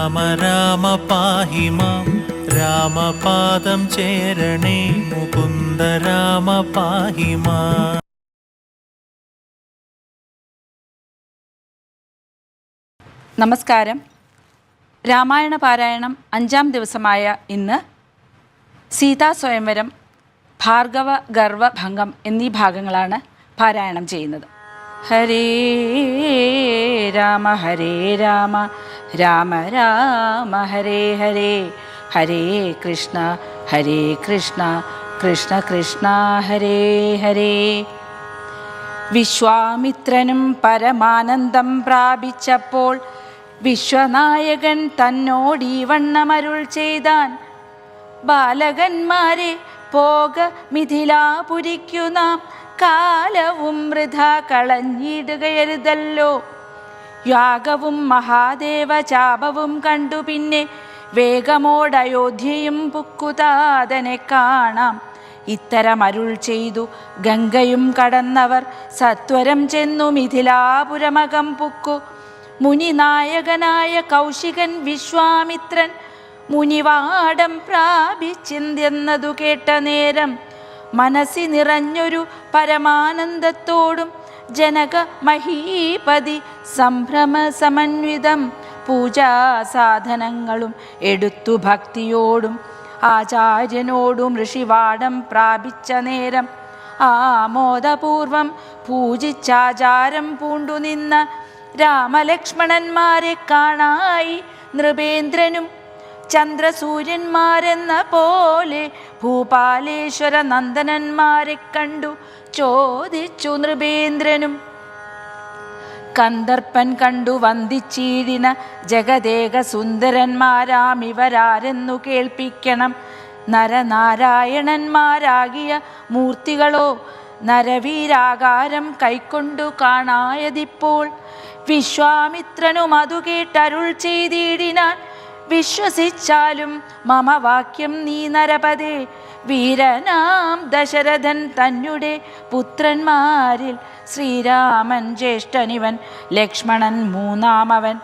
രാമ രാമ പാഹി മാം രാമപാദം ചേരണേ മുകുന്ദ രാമ പാഹി മാം. നമസ്കാരം. രാമായണ പാരായണം 5-ാം ദിവസമായ ഇന്ന് സീതാ സ്വയംവരം, ഭാർഗവ ഗർവഭംഗം എന്നീ ഭാഗങ്ങളാണ് പാരായണം ചെയ്യുന്നത്. ഹരേ രാമ രാമ രാമ ഹരേ ഹരേ, ഹരേ കൃഷ്ണ കൃഷ്ണ കൃഷ്ണ ഹരേ ഹരേ. വിശ്വാമിത്രനും പരമാനന്ദം പ്രാപിച്ചപ്പോൾ വിശ്വനായകൻ തന്നോടീ വണ്ണമരുൾ ചെയ്താൻ. ബാലകന്മാരെ പോക മിഥിലാപുരിക്കു നാം, കാലവും വൃഥാ കളഞ്ഞിടുകയരുതല്ലോ. യാഗവും മഹാദേവ ചാപവും കണ്ടു പിന്നെ വേഗമോടയോധ്യയും പുക്കുതാതനെ കാണാം. ഇത്തരമരുൾ ചെയ്തു ഗംഗയും കടന്നവർ സത്വരം ചെന്നു മിഥിലാപുരമകം പുക്കു. മുനിനായകനായ കൗശികൻ വിശ്വാമിത്രൻ മുനിവാടം പ്രാപിച്ചിന്തെന്നതു കേട്ട നേരം മനസ്സി നിറഞ്ഞൊരു പരമാനന്ദത്തോടും ജനക മഹീപതി സംഭ്രമ സമന്വിതം പൂജാസാധനങ്ങളും എടുത്തു ഭക്തിയോടും ആചാര്യനോടും ഋഷിവാടം പ്രാപിച്ച നേരം ആമോദപൂർവം പൂജിച്ചാചാരം പൂണ്ടു നിന്ന രാമലക്ഷ്മണന്മാരെ കാണായി നൃപേന്ദ്രനും. ചന്ദ്രസൂര്യന്മാരെന്ന പോലെ ഭൂപാലേശ്വര നന്ദനന്മാരെ കണ്ടു ചോദിച്ചു നൃപേന്ദ്രനും. കന്ദർപ്പൻ കണ്ടു വന്ദിച്ചീടിന ജഗദേക സുന്ദരന്മാരാം ഇവരാരെന്നു കേൾപ്പിക്കണം. നരനാരായണന്മാരാകിയ മൂർത്തികളോ നരവീരാകാരം കൈക്കൊണ്ടു കാണായതിപ്പോൾ. വിശ്വാമിത്രനും അതു കേട്ടരുൾ ചെയ്തിടിനാൻ. വിശ്വസിച്ചാലും മമ വാക്യം നീ നരപതേ, വീരനാം ദശരഥൻ തന്നെ പുത്രന്മാരിൽ ശ്രീരാമൻ ജ്യേഷ്ഠനിവൻ, ലക്ഷ്മണൻ മൂന്നാമവൻ.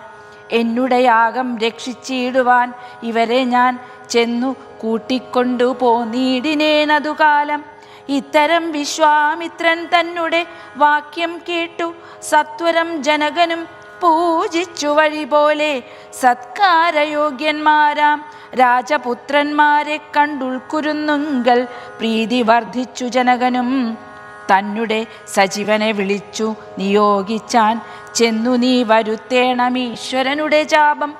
എന്നുടെ യാഗം രക്ഷിച്ചിടുവാൻ ഇവരെ ഞാൻ ചെന്നു കൂട്ടിക്കൊണ്ടു പോന്നീടിനേനതു കാലം. ഇത്തരം വിശ്വാമിത്രൻ തന്നെ വാക്യം കേട്ടു സത്വരം ജനകനും പൂജിച്ചു വഴി പോലെ. സത്കാരയോഗ്യന്മാരാം രാജപുത്രന്മാരെ കണ്ടുൾക്കുരുന്നുങ്കൽ പ്രീതി വർദ്ധിച്ചു ജനകനും. തന്നെ സജീവനെ വിളിച്ചു നിയോഗിച്ചാൻ. ചെന്നു നീ വരുത്തേണമീശ്വരനുടെ ചാപം.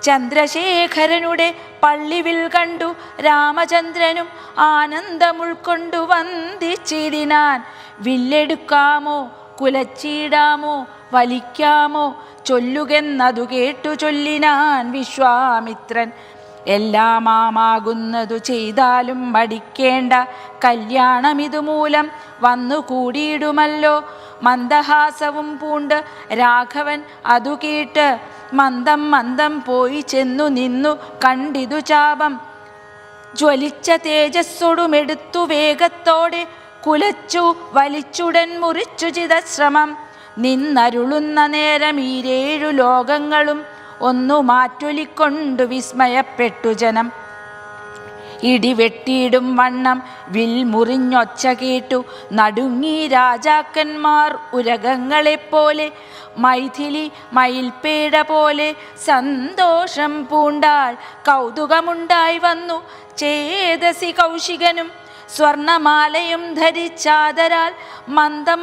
ചന്ദ്രശേഖരനുടെ പള്ളിവിൽ കണ്ടു രാമചന്ദ്രനും ആനന്ദമുൾക്കൊണ്ടു വന്ദിച്ചിടിനാൻ. വില്ലെടുക്കാമോ കുലച്ചിടാമോ വലിക്കാമോ ചൊല്ലുകെന്നതു കേട്ടു ചൊല്ലിനാൻ വിശ്വാമിത്രൻ. എല്ലാമാകുന്നതു ചെയ്താലും മടിക്കേണ്ട, കല്യാണമിതുമൂലം വന്നു കൂടിയിടുമല്ലോ. മന്ദഹാസവും പൂണ്ട് രാഘവൻ അതു കേട്ട് മന്ദം പോയി ചെന്നു നിന്നു കണ്ടിതു ചാപം. ജ്വലിച്ച തേജസ്സോടുമെടുത്തു വേഗത്തോടെ കുലച്ചു വലിച്ചുടൻ മുറിച്ചു ചിതശ്രമം. നിന്നരുളുന്ന നേരം ഈരേഴു ലോകങ്ങളും ഒന്നു മാറ്റൊലിക്കൊണ്ടു വിസ്മയപ്പെട്ടു ജനം. ഇടിവെട്ടിയിടും വണ്ണം വിൽ മുറിഞ്ഞൊച്ച കേട്ടു നടുങ്ങി രാജാക്കന്മാർ ഉരകങ്ങളെപ്പോലെ. മൈഥിലി മയിൽപ്പേട പോലെ സന്തോഷം പൂണ്ടാൾ കൗതുകമുണ്ടായി വന്നു ചേതസി കൗശികനും. സ്വർണമാലയും ധരിച്ചാദരാൽ മന്ദം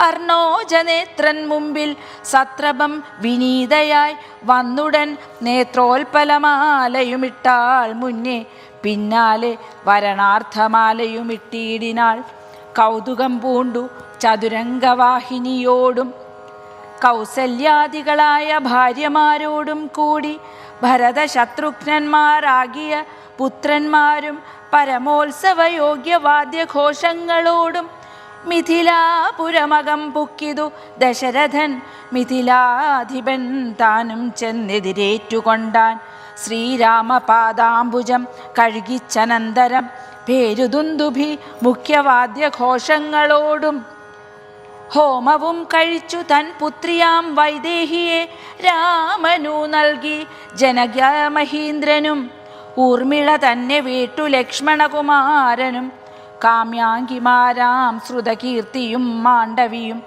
അർണോജനേത്രൻ മുമ്പിൽ സത്രപം വിനീതയായി വന്നുടൻ നേത്രോൽപലമാലയുമിട്ടാൾ മുന്നേ. പിന്നാലെ വരണാർത്ഥമാലയുമിട്ടിയിടിനാൾ. കൗതുകം പൂണ്ടു ചതുരംഗവാഹിനിയോടും കൗസല്യാദികളായ ഭാര്യമാരോടും കൂടി ഭരതശത്രുഘ്നന്മാരാകിയ പുത്രന്മാരും പരമോത്സവയോഗ്യവാദ്യഘോഷങ്ങളോടും മിഥിലാപുരമകം പുക്കിതു ദശരഥൻ. മിഥിലാധിപൻ താനും ചെന്നെതിരേറ്റുകൊണ്ടാൻ. ശ്രീരാമപാദാംബുജം കഴുകിച്ചനന്തരം പേരുദുന്ദുഭി മുഖ്യവാദ്യഘോഷങ്ങളോടും ഹോമവും കഴിച്ചു തൻ പുത്രിയാം വൈദേഹിയെ രാമനു നൽകി ജനക മഹീന്ദ്രനും. ഊർമിള തന്നെ വീട്ടു ലക്ഷ്മണകുമാരനും. കാമ്യാങ്കിമാരാം ശ്രുതകീർത്തിയും മാണ്ഡവിയും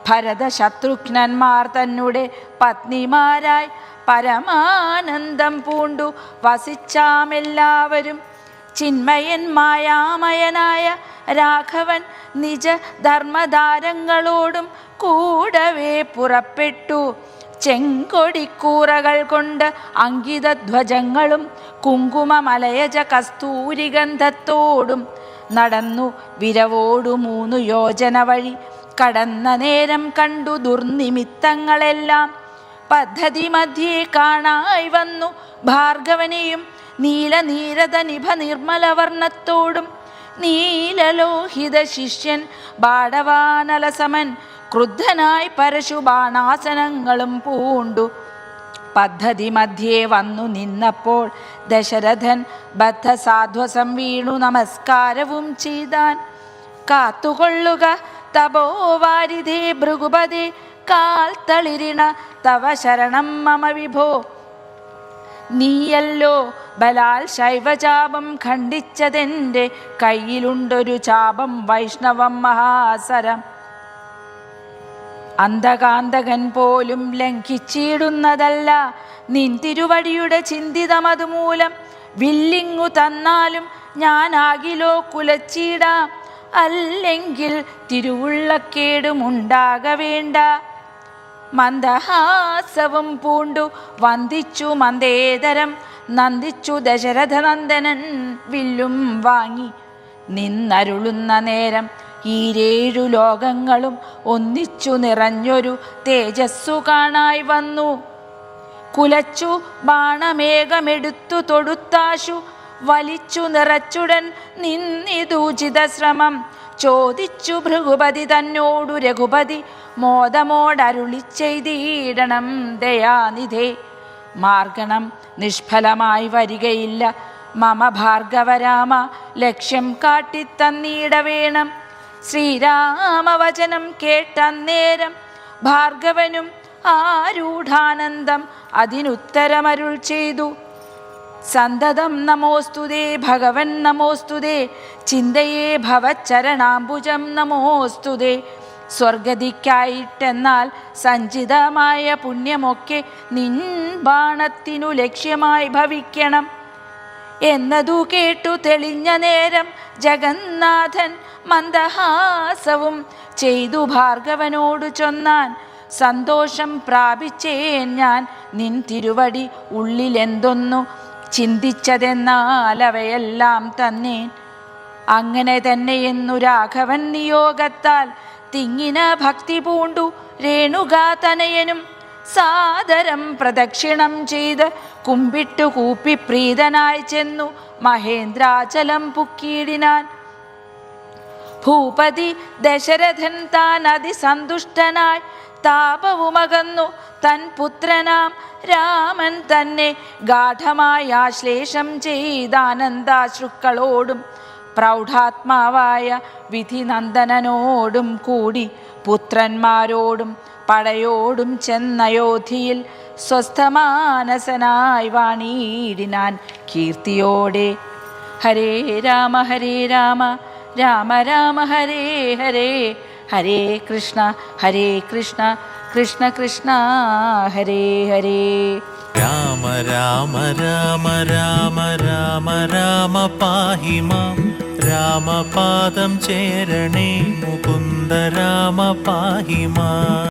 ഭരത ശത്രുഘ്നന്മാർ തന്നെ പത്നിമാരായി പരമാനന്ദം പൂണ്ടു വസിച്ചാമെല്ലാവരും. ചിന്മയൻ മായാമയനായ രാഘവൻ നിജ ധർമ്മധാരങ്ങളോടും കൂടവേ പുറപ്പെട്ടു. ചെങ്കൊടിക്കൂറകൾ കൊണ്ട് അങ്കിതധ്വജങ്ങളും കുങ്കുമമലയജ കസ്തൂരിഗന്ധത്തോടും നടന്നു വിരവോടു 3 യോജന വഴി കടന്ന നേരം കണ്ടു ദുർനിമിത്തങ്ങളെല്ലാം. പദ്ധതി മധ്യേ കാണായി വന്നു ഭാർഗവനെയും നീലനീരത നിഭ നിർമ്മലവർണ്ണത്തോടും. നീലലോഹിത ശിഷ്യൻ ബാടവാനലസമൻ ക്രുദ്ധനായി പരശുബാണാസനങ്ങളും പൂണ്ടു. പദ്ധതി മധ്യേ വന്നു നിന്നപ്പോൾ ദശരഥൻ ബദ്ധസാധ്വസം വീണു നമസ്കാരവും ചെയ്താൻ. കാത്തുകൊള്ളുക തപോവാരിധേ ഭൃഗുപതേ കാൽ തളിരിണ തവ ശരണം മമ വിഭോ. നീയല്ലോ ബലാൽ ശൈവചാപം ഖണ്ഡിച്ചതെൻ്റെ കയ്യിലുണ്ടൊരു ചാപം വൈഷ്ണവം മഹാസരം. അന്ധകാന്തകൻ പോലും ലംഘിച്ചിടുന്നതല്ല നിൻ തിരുവടിയുടെ ചിന്തിതമതുമൂലം. വില്ലിങ്ങു തന്നാലും ഞാനാകിലോ കുലച്ചിടാം, അല്ലെങ്കിൽ തിരുവുള്ളക്കേടുമുണ്ടാകവേണ്ട. മന്ദഹാസവും പൂണ്ടു വന്ദിച്ചു മന്ദേതരം നന്ദിച്ചു ദശരഥനന്ദനൻ വില്ലും വാങ്ങി. നിന്നരുളുന്ന നേരം ഈ 7 ലോകങ്ങളും ഒന്നിച്ചു നിറഞ്ഞൊരു തേജസ്സു കാണായി വന്നു. കുലച്ചു ബാണമേഘമെടുത്തു തൊടുത്താശു വലിച്ചു നിറച്ചുടൻ നിന്നിതൂചിത ശ്രമം. ചോദിച്ചു ഭൃഗുപതി തന്നോടു രഘുപതി മോദമോടരുളി ചെയ്തിടണം ദയാനിധേ. മാർഗണം നിഷ്ഫലമായി വരികയില്ല മമ ഭാർഗവരാമ, ലക്ഷ്യം കാട്ടിത്തന്നീടവേണം. ശ്രീരാമവചനം കേട്ടന്നേരം ഭാർഗവനും ആരൂഢാനന്ദം അതിനുത്തരമരുൾ ചെയ്തു. സന്തതം നമോസ്തുതേ ഭഗവൻ നമോസ്തുതേ, ചിന്തയേ ഭവച്ചരണാംബുജം നമോസ്തുതേ. സ്വർഗതിക്കായിട്ടെന്നാൽ സഞ്ചിതമായ പുണ്യമൊക്കെ നിൻ ബാണത്തിനു ലക്ഷ്യമായി ഭവിക്കണം എന്നതു കേട്ടു തെളിഞ്ഞ നേരം ജഗന്നാഥൻ മന്ദഹാസവും ചെയ്തു ഭാർഗവനോടു ചൊന്നാൻ. സന്തോഷം പ്രാപിച്ചേൻ ഞാൻ നിൻ തിരുവടി ഉള്ളിലെന്തൊന്നു ചിന്തിച്ചതെന്നാൽ അവയെല്ലാം തന്നേൻ. അങ്ങനെ തന്നെയെന്നു രാഘവൻ നിയോഗത്താൽ തിങ്ങിന ഭക്തി പൂണ്ടു രേണുകാതനയനും സാദരം പ്രദക്ഷിണം ചെയ്ത് കുമ്പിട്ടു കൂപ്പി പ്രീതനായി ചെന്നു മഹേന്ദ്രാചലം പുക്കിയിടിനാൻ. ഭൂപതി ദശരഥൻ താൻ അതിസന്തുഷ്ടനായി താപവുമകന്നു തൻ പുത്രനാം രാമൻ തന്നെ ഗാഠമായി ആശ്ലേഷം ചെയ്താനന്ദാശ്രുക്കളോടും പ്രൗഢാത്മാവായ വിധിനന്ദനനോടും കൂടി പുത്രന്മാരോടും പടയോടും ചെന്നയോധ്യയിൽ സ്വസ്ഥമാനസനായി വാണിയിടിനാൻ കീർത്തിയോടെ. ഹരേ രാമ രാമ രാമ ഹരേ ഹരേ, ഹരേ കൃഷ്ണ കൃഷ്ണ കൃഷ്ണ ഹരേ ഹരേ. രാമ രാമ രാമ രാമ രാമ രാമ പാഹി മാം, രാമപാദം ചേരണേ മുകുന്ദ രാമ പാഹി മാം.